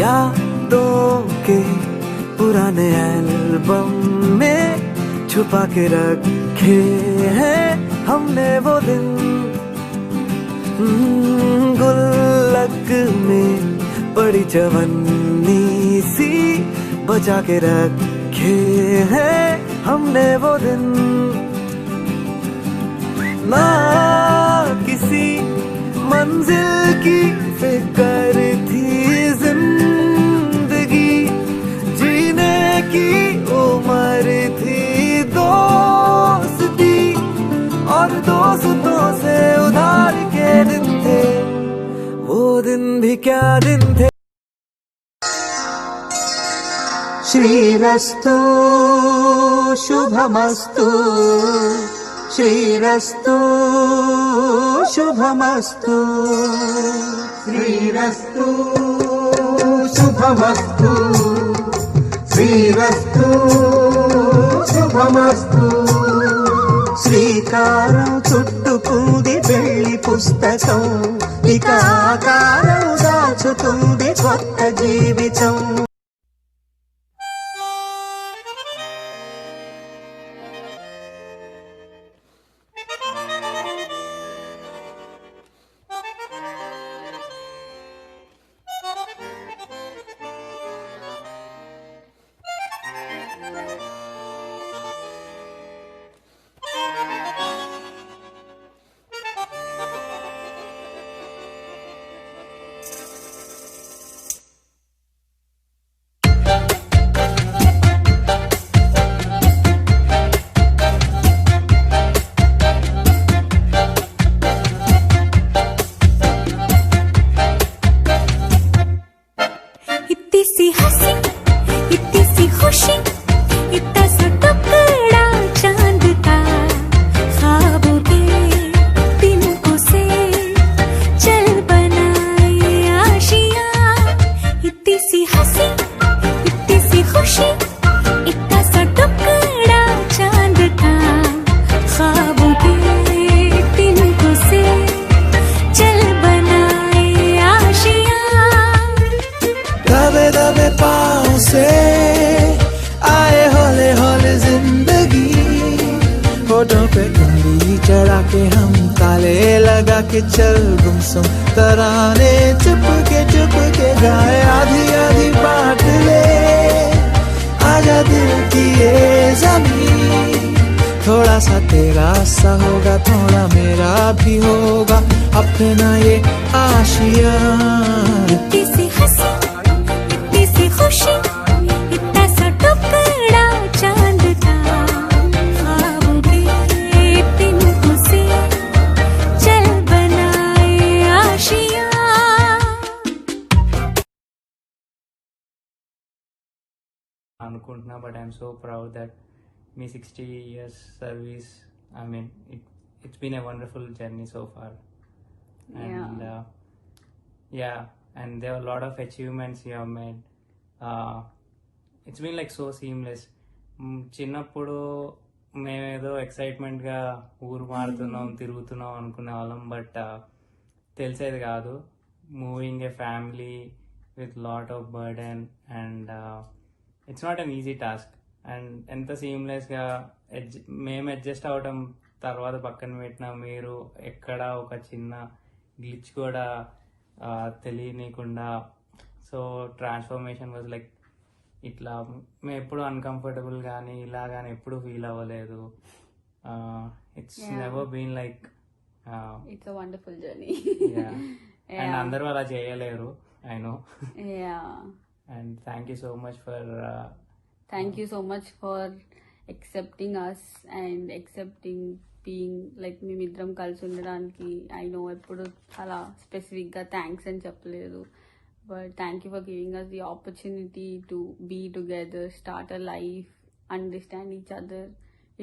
यादों के पुराने एल्बम में छुपा के रखे हैं हमने वो दिन। गुल्लक में पड़ी चवन्नी सी बचा के रखे हैं हमने वो दिन। ना किसी मंजिल की फिक्र थी जिंदगी, जीने की उम्र थी दोस्ती, और दोस्तों से उधार के दिन थे वो दिन भी क्या दिन थे। श्रीरस्तु शुभमस्तु, श्रीरस्तु शुभमस्तु, श्रीरस्तु शुभमस्तु, श्रीरस्तु शुभमस्तु। శ్రీకారం చుట్టుకుంది వెళ్లి పుస్తకం, ఇక ఆకారం దాచుతుంది కొత్త జీవితం. से आए हौले हौले जिंदगी, होठों पे उंगली चढ़ा के हम ताले लगा के चल गुमसुम तराने चुप के गाए। आधी आधी बांट ले आजा दिल की ये ज़मीन, थोड़ा सा तेरा सा होगा थोड़ा मेरा भी होगा अपना ये आशिया। इतनी सी हंसी इतनी सी खुशी, इतना सा टुकड़ा चांद का, ख्वाबों के तिनकों से चल बनाए आशिया। అనుకుంటున్నా, but I'm so proud that me 60 years service, I mean it's been a wonderful journey so far, and yeah, and there are a lot of achievements you have made. It's been like so seamless. చిన్నప్పుడు మేమేదో ఎక్సైట్మెంట్గా ఊరు మారుతున్నాం తిరుగుతున్నాం అనుకునే వాళ్ళం, but తెలిసేది కాదు moving A family with lot of burden, and it's not an easy task. And ఎంత సీమ్లెస్గా మేము అడ్జస్ట్ అవ్వటం తర్వాత పక్కన పెట్టిన మీరు ఎక్కడ ఒక చిన్న గ్లిచ్ కూడా తెలియనీయకుండా, సో ట్రాన్స్ఫర్మేషన్ వాజ్ లైక్ ఇట్లా మేము ఎప్పుడు అన్కంఫర్టబుల్ కానీ ఇలా కానీ ఎప్పుడు ఫీల్ అవ్వలేదు. It's never been like it's a wonderful journey. And అందరూ అలా చేయలేరు, I know. And thank you so much for accepting us and accepting being like మేమిద్దరం కలిసి ఉండడానికి. ఐ నో ఎప్పుడు చాలా స్పెసిఫిక్గా థ్యాంక్స్ అని చెప్పలేదు, but thank you for giving us the opportunity to be together, start a life, understand each other.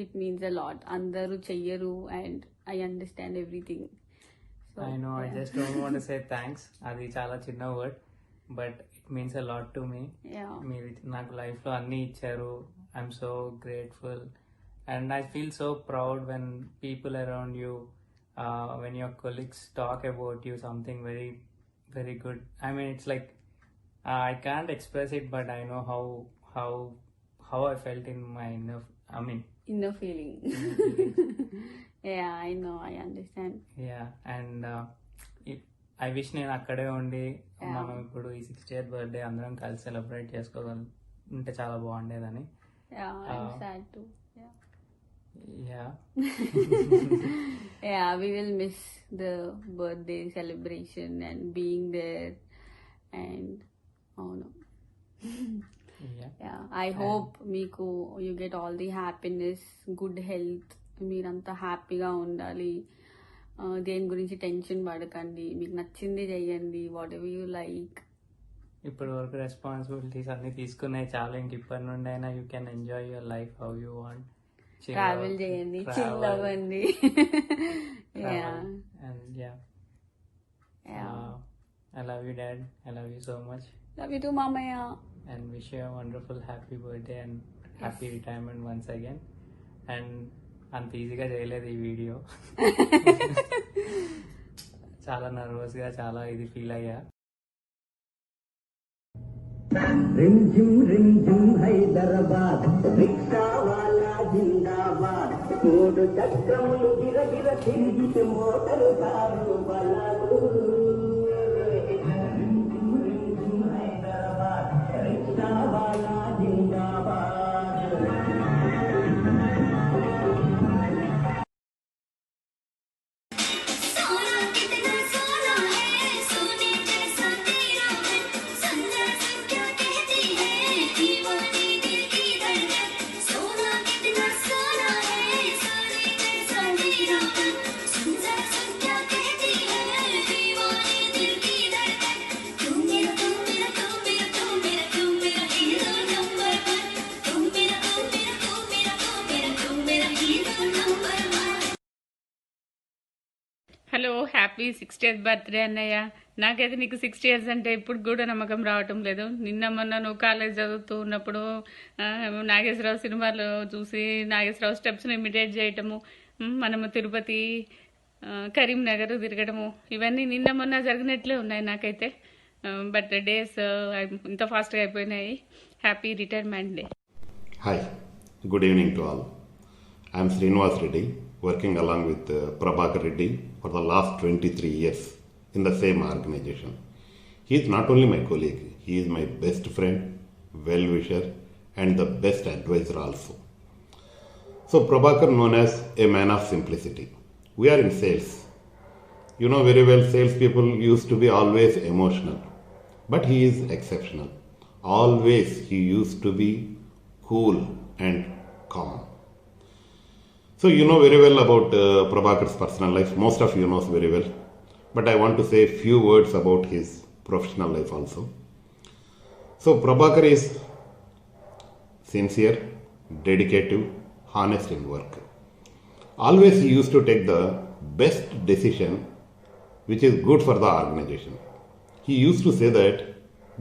It means a lot. అందరూ చెయ్యరు and I understand everything. I know, I just don't want to say thanks, అది చాలా చిన్న word, but it means a lot to me. మీరు నాకు లైఫ్లో అన్నీ ఇచ్చారు. I'm so grateful, and I feel so proud when people around you, when your colleagues talk about you something very, very good. I mean, it's like I can't express it, but I know how I felt in my inner feeling. Yeah, I know, I understand. yeah, and I wish నేను అక్కడే ఉండి మనం ఇప్పుడు ఈ 60th birthday అందరం కలిసి celebrate చేసుకోగలిగితే చాలా బాగుండేదని. Yeah, I'm sad too. Yeah. Yeah, we will miss the birthday celebration and being there, and oh no. Yeah, I hope మీకు you get all the happiness, good health, మీరంతా హ్యాపీగా ఉండాలి. దేని గురించి టెన్షన్ పడకండి, మీకు నచ్చింది చెయ్యండి, వాట్ ఎవర్ యూ లైక్. ఇప్పటి వరకు రెస్పాన్సిబిలిటీస్ అన్ని తీసుకున్నాయి చాలా, ఇంక ఇప్పటి నుండి అయినా you can enjoy your life how you want. Travel చేయండి, చిల్ అవ్వండి. I love you, Dad. I love you so much. Love you too, Mamaya. And wish you a wonderful happy birthday and happy retirement once again. And అంత ఈజీగా చేయలేదు ఈ video. చాలా నర్వస్గా చాలా ఇది feel అయ్యా. रिमझिम హైదరాబాద్ రిక్షా వాలా జిందాబాద్ మూడు చక్రములు గిరగిర తిరిగితే మోటారు కారు బలాలు. रिमझिम హైదరాబాద్ రిక్షా వాలా జిందాబాద్. హలో, హ్యాపీ 60th బర్త్డే అన్నయ్య. నాకైతే నీకు 60 years అంటే ఇప్పుడు కూడా నమ్మకం రావటం లేదు. నిన్న మొన్న నువ్వు కాలేజ్ చదువుతూ ఉన్నప్పుడు నాగేశ్వరరావు సినిమాలో చూసి నాగేశ్వరరావు స్టెప్స్ని ఇమిటేట్ చేయటము, మనము తిరుపతి కరీంనగర్ తిరగడము, ఇవన్నీ నిన్న మొన్న జరిగినట్లే ఉన్నాయి నాకైతే. బట్ డేస్ ఇంత ఫాస్ట్గా అయిపోయినాయి. Happy retirement day. Hi, good evening to all. I am Srinivas Reddy, working along with Prabhakar Reddy for the last 23 years in the same organization. He is not only my colleague, he is my best friend, well-wisher and the best advisor also. So Prabhakar known as a man of simplicity. We are in sales. You know very well, sales people used to be always emotional, but he is exceptional. Always he used to be cool and calm. So you know very well about Prabhakar's personal life. Most of you knows very well. But I want to say a few words about his professional life also. So Prabhakar is sincere, dedicated, honest in work. Always he used to take the best decision which is good for the organization. He used to say that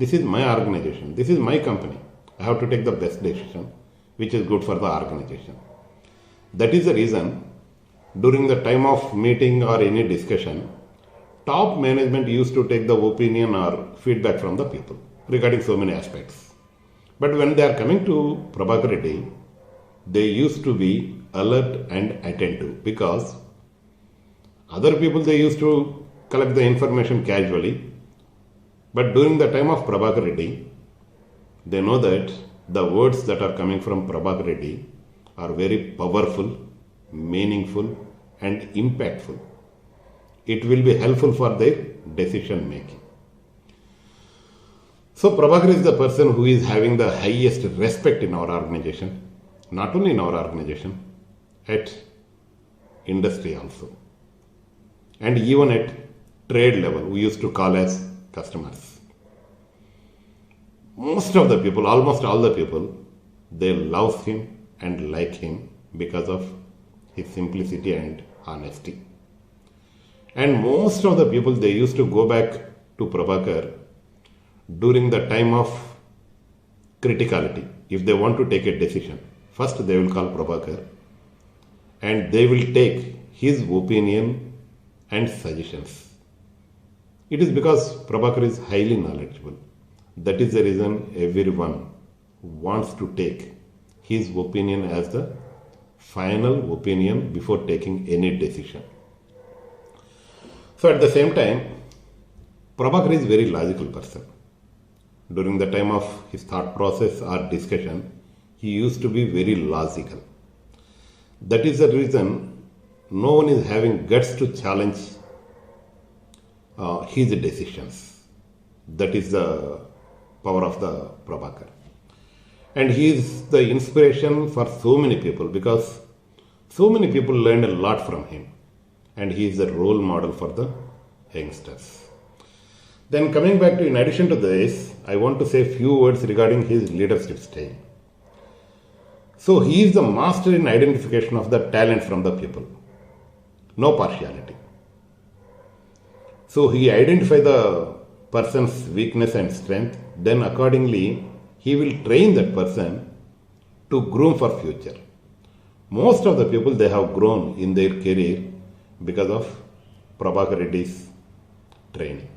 this is my organization, this is my company. I have to take the best decision which is good for the organization. That is the reason during the time of meeting or any discussion, top management used to take the opinion or feedback from the people regarding so many aspects. But when they are coming to Prabhakar Reddy, they used to be alert and attentive, because other people they used to collect the information casually. But during the time of Prabhakar Reddy, they know that the words that are coming from Prabhakar Reddy are very powerful, meaningful and impactful. It will be helpful for their decision making. So Prabhakar is the person who is having the highest respect in our organization, not only in our organization, at industry also. And even at trade level, we used to call as customers. Most of the people, almost all the people, they love him and like him because of his simplicity and honesty. And most of the people, they used to go back to Prabhakar during the time of criticality. If they want to take a decision, first they will call Prabhakar and they will take his opinion and suggestions. It is because Prabhakar is highly knowledgeable, That is the reason everyone wants to take his opinion as the final opinion before taking any decision. So at the same time, Prabhakar is a very logical person. During the time of his thought process or discussion, he used to be very logical. That is the reason no one is having guts to challenge his decisions. That is the power of the Prabhakar. And he is the inspiration for so many people because so many people learned a lot from him. And he is the role model for the youngsters. Then coming back to, in addition to this, I want to say a few words regarding his leadership style. So he is the master in identification of the talent from the people. No partiality. So he identifies the person's weakness and strength, then accordingly he will train that person to groom for future. Most of the people, they have grown in their career because of Prabhakar Reddy's training.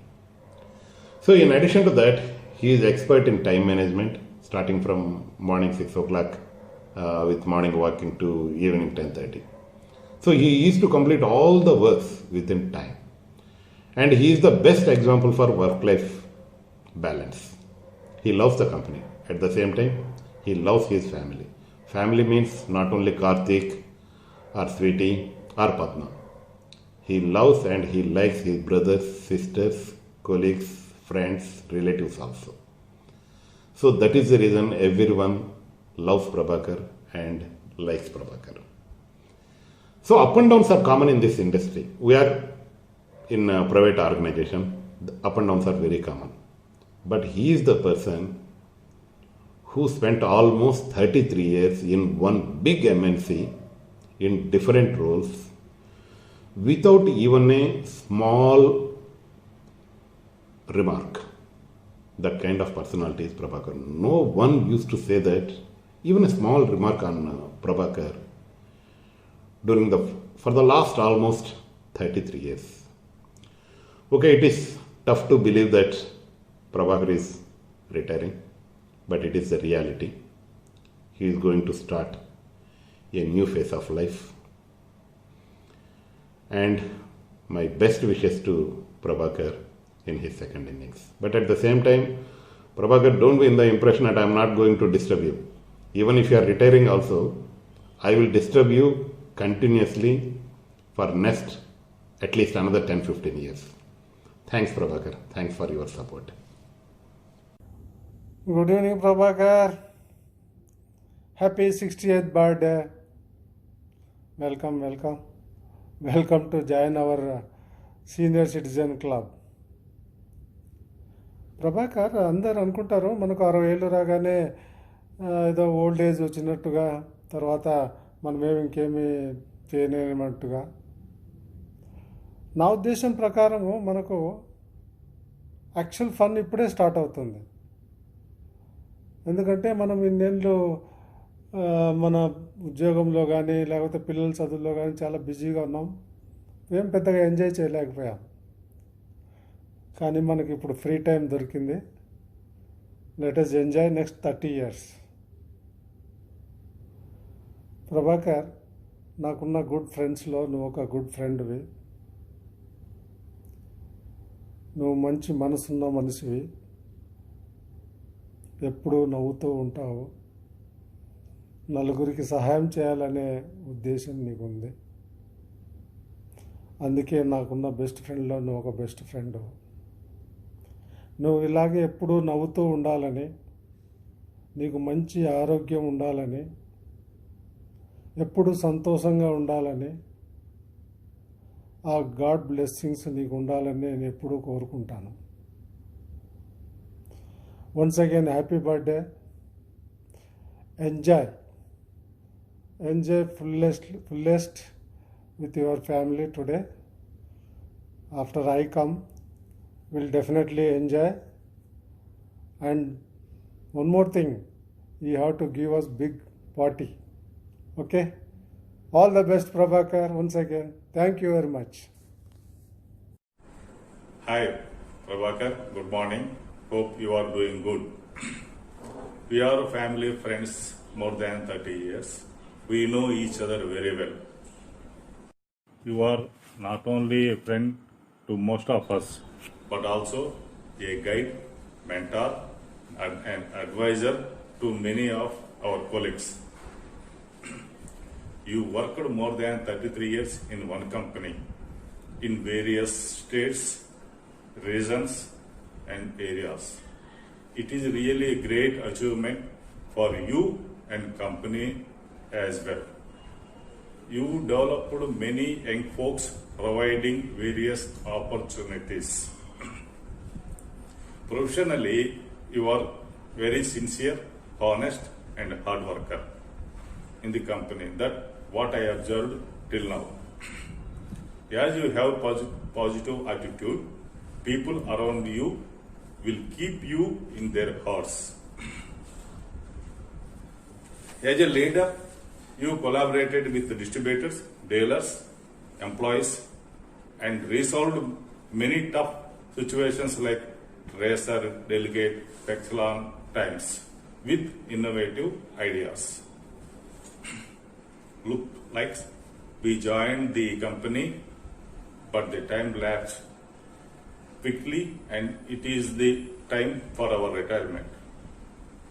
So in addition to that, he is expert in time management, starting from morning 6 o'clock with morning walking to evening 10:30. So he used to complete all the works within time. And he is the best example for work-life balance. He loves the company. At the same time, he loves his family. Family means not only Karthik or Sweetie or Padma. He loves and he likes his brothers, sisters, colleagues, friends, relatives also. So that is the reason everyone loves Prabhakar and likes Prabhakar. So up and downs are common in this industry. We are in a private organization. The up and downs are very common. But he is the person who spent almost 33 years in one big MNC in different roles without even a small remark. That kind of personality is Prabhakar. No one used to say that even a small remark on Prabhakar for the last almost 33 years. Okay, it is tough to believe that Prabhakar is retiring, but it is the reality. He is going to start a new phase of life. And my best wishes to Prabhakar in his second innings. But at the same time, Prabhakar, don't be in the impression that I am not going to disturb you. Even if you are retiring also, I will disturb you continuously for next at least another 10-15 years. Thanks, Prabhakar. Thanks for your support. Good evening, Prabhakar. Happy 60th birthday. Welcome, welcome. Welcome to join our senior citizen club. Prabhakar అందరు అనుకుంటారు మనకు 60 ఏళ్ళు రాగానే ఏదో old age వచ్చినట్టుగా, తర్వాత మనమేమి ఇంకేమీ చేయలేనట్టుగా. నా ఉద్దేశం ప్రకారము మనకు యాక్చువల్ ఫన్ ఇప్పుడే స్టార్ట్ అవుతుంది. ఎందుకంటే మనం ఇన్నేళ్ళు మన ఉద్యోగంలో కానీ లేకపోతే పిల్లల చదువుల్లో కానీ చాలా బిజీగా ఉన్నాం. ఏం పెద్దగా ఎంజాయ్ చేయలేకపోయాం. కానీ మనకి ఇప్పుడు ఫ్రీ టైం దొరికింది. Let us enjoy next 30 years. Prabhakar, నాకున్న గుడ్ ఫ్రెండ్స్లో నువ్వు ఒక గుడ్ ఫ్రెండ్వి. నువ్వు మంచి మనసున్న మనిషివి. ఎప్పుడూ నవ్వుతూ ఉంటావు. నలుగురికి సహాయం చేయాలనే ఉద్దేశం నీకుంది. అందుకే నాకున్న బెస్ట్ ఫ్రెండ్లో నువ్వు ఒక బెస్ట్ ఫ్రెండ్. నువ్వు ఇలాగే ఎప్పుడూ నవ్వుతూ ఉండాలని, నీకు మంచి ఆరోగ్యం ఉండాలని, ఎప్పుడు సంతోషంగా ఉండాలని, ఆ గాడ్ బ్లెస్సింగ్స్ నీకు ఉండాలని నేను ఎప్పుడూ కోరుకుంటాను. Once again happy birthday. Enjoy fullest with your family today. After I come, we'll definitely enjoy. And one more thing, you have to give us big party. Okay? All the best, Prabhakar, once again. Thank you very much. Hi, Prabhakar. Good morning. Hope you are doing good. We are family friends more than 30 years. We know each other very well. You are not only a friend to most of us, but also a guide, mentor, and an advisor to many of our colleagues. You worked more than 33 years in one company in various states, regions, and areas. It is really a great achievement for you and company as well. You developed many young folks providing various opportunities. Professionally, you are very sincere, honest, and hard worker in the company. That what I observed till now. As you have positive attitude, people around you will keep you in their hearts. As a leader, you collaborated with the distributors, dealers, employees, and resolved many tough situations like Tracer, Delegate, Pexlon times with innovative ideas. Look like we joined the company, but the time lapsed quickly and it is the time for our retirement.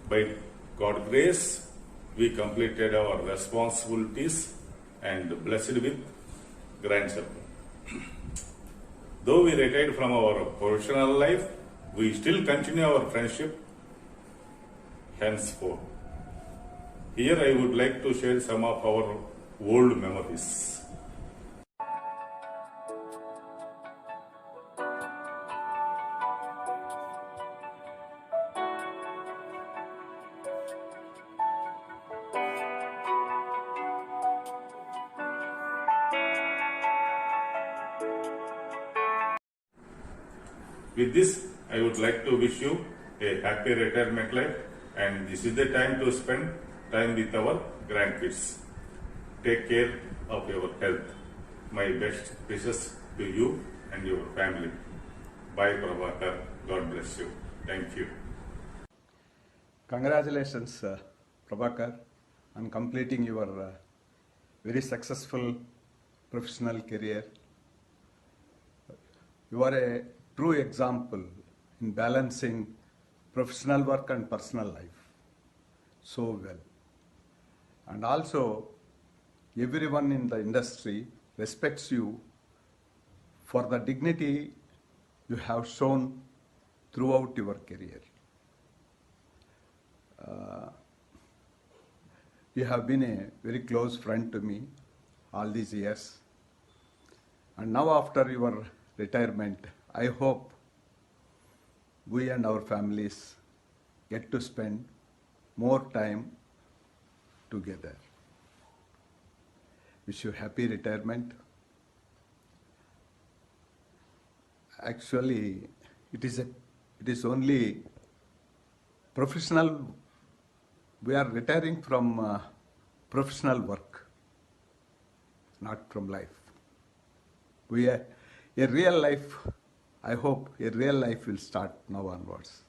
By God's grace, we completed our responsibilities and blessed with grandchildren. Though we retired from our professional life, we still continue our friendship henceforth. Here I would like to share some of our old memories. With this, I would like to wish you a happy retirement life, and this is the time to spend time with our grandkids. Take care of your health. My best wishes to you and your family. Bye, Prabhakar. God bless you. Thank you. Congratulations, Prabhakar, on completing your very successful professional career. You are a true example in balancing professional work and personal life so well. And also, everyone in the industry respects you for the dignity you have shown throughout your career. You have been a very close friend to me all these years. And now after your retirement, I hope we and our families get to spend more time together. Wish you happy retirement. Actually, it is only professional. We are retiring from professional work, not from life. A real life, I hope a real life will start now onwards.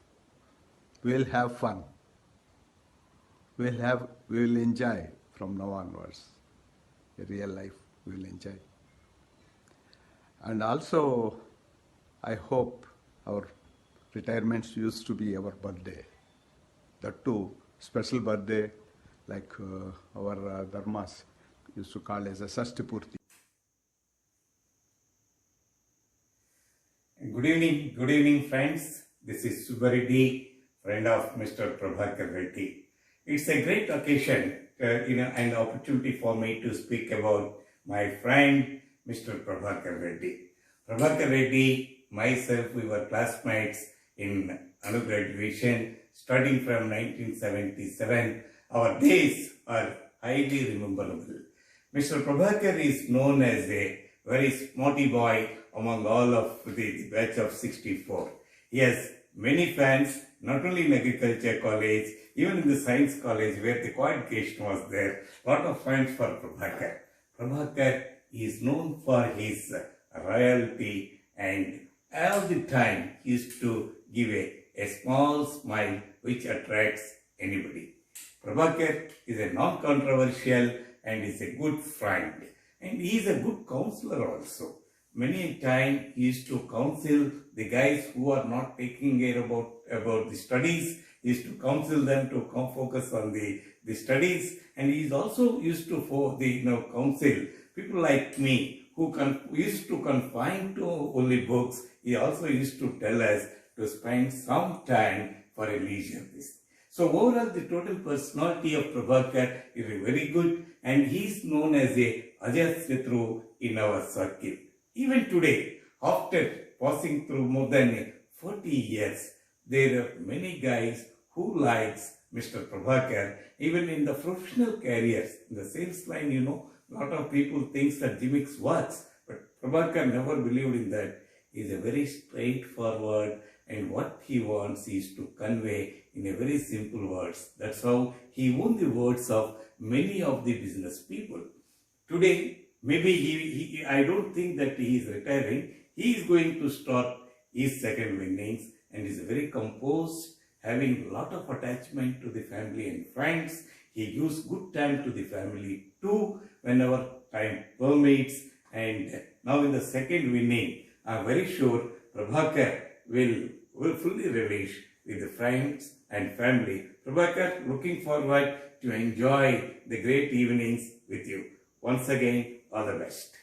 We will have fun. We will enjoy from now onwards. A real life we will enjoy. And also, I hope our retirements used to be our birthday. That too, special birthday, like our dharmas used to call as a Sashtipurti. Good evening friends. This is Subareddy, friend of Mr. Prabhakar Reddy. It's a great occasion, and opportunity for me to speak about my friend, Mr. Prabhakar Reddy. Prabhakar Reddy, myself, we were classmates in undergraduation, studying from 1977. Our days are highly rememberable. Mr. Prabhakar is known as a very smarty boy among all of the batch of 64. He has many fans, not only in agriculture college, even in the science college where the qualification was there, lot of fans for Prabhakar. Prabhakar is known for his royalty and all the time he used to give a a small smile which attracts anybody. Prabhakar is a non-controversial and is a good friend. And he is a good counselor also. Many a time he used to counsel the guys who are not taking care about the studies. He used to counsel them to come focus on the studies. And he is also used to counsel people like me who used to confine to only books. He also used to tell us to spend some time for a leisure business. So overall, the total personality of Prabhakar is very good, and he is known as a Ajasatru in our circle. Even today, after passing through more than 40 years, there are many guys who likes Mr. Prabhakar. Even in the professional careers, in the sales line, a lot of people think that gimmicks works, but Prabhakar never believed in that. He is a very straightforward, and what he wants is to convey in a very simple words. That's how he won the words of many of the business people. Today, maybe I don't think that he is retiring. He is going to start his second innings and is very composed, having a lot of attachment to the family and friends. He gives good time to the family too whenever time permits. And now in the second inning, I'm very sure Prabhakar will fully relish with the friends and family. Prabhakar, looking forward to enjoy the great evenings with you. Once again, all the best.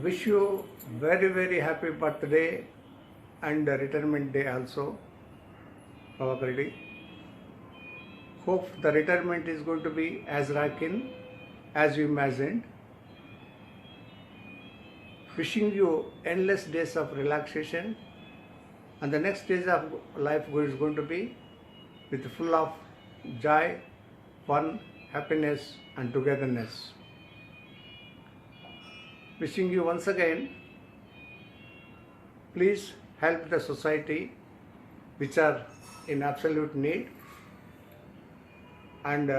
Wish you very, very happy birthday and retirement day also, Prabhakar Reddy. Hope the retirement is going to be as rocking as you imagined. Wishing you endless days of relaxation, and the next stage of life is going to be with full of joy, fun, happiness and togetherness. Wishing you once again, please help the society which are in absolute need, and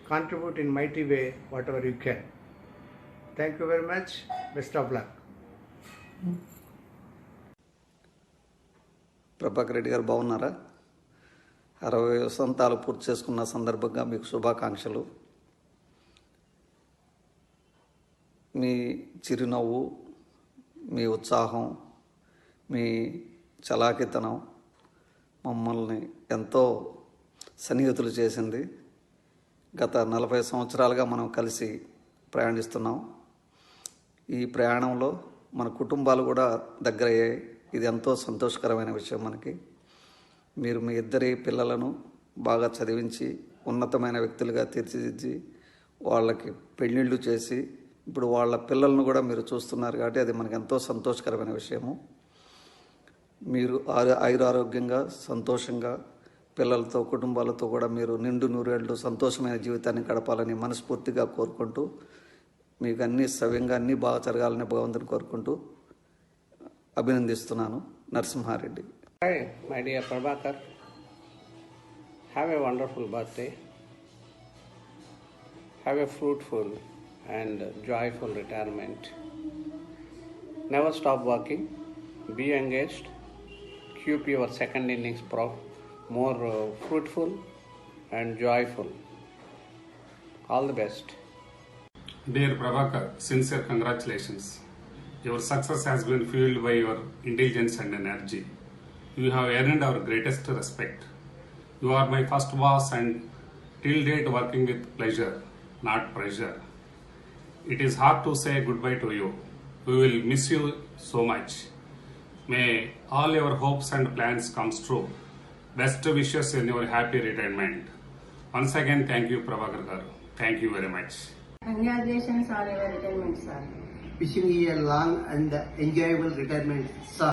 contribute in mighty way whatever you can. Thank you very much. Best of luck. Prabhakar Reddy గారు బాగున్నారా? 60 వసంతాలు పూర్తి చేసుకున్న సందర్భంగా మీకు శుభాకాంక్షలు. మీ చిరునవ్వు, మీ ఉత్సాహం, మీ చలాకితనం మమ్మల్ని ఎంతో సన్నిహితులు చేసింది. గత 40 సంవత్సరాలుగా మనం కలిసి ప్రయాణిస్తున్నాం. ఈ ప్రయాణంలో మన కుటుంబాలు కూడా దగ్గరయ్యాయి. ఇది ఎంతో సంతోషకరమైన విషయం మనకి. మీరు మీ ఇద్దరి పిల్లలను బాగా చదివించి ఉన్నతమైన వ్యక్తులుగా తీర్చిదిద్ది వాళ్ళకి పెళ్ళిళ్ళు చేసి ఇప్పుడు వాళ్ళ పిల్లలను కూడా మీరు చూస్తున్నారు కాబట్టి అది మనకు ఎంతో సంతోషకరమైన విషయము. మీరు ఆయురారోగ్యంగా సంతోషంగా పిల్లలతో కుటుంబాలతో కూడా మీరు నిండు నూరేళ్ళు సంతోషమైన జీవితాన్ని గడపాలని మనస్ఫూర్తిగా కోరుకుంటూ, మీకు అన్ని సవ్యంగా అన్నీ బాగా జరగాలని భగవంతుని కోరుకుంటూ అభినందిస్తున్నాను. Narasimha Reddy. Hi, my dear Prabhakar. Have a wonderful birthday. Have a fruitful and joyful retirement. Never stop working. Be engaged. Keep your second innings more fruitful and joyful. All the best. Dear Prabhakar, sincere congratulations. Your success has been fueled by your intelligence and energy. You have earned our greatest respect. You are my first boss and till date working with pleasure, not pressure. It is hard to say goodbye to you. We will miss you so much. May all your hopes and plans come true. Best wishes in your happy retirement. Once again, thank you, Prabhakar garu. Thank you very much. Congratulations on your retirement, sir. Wishing you a long and enjoyable retirement, sir.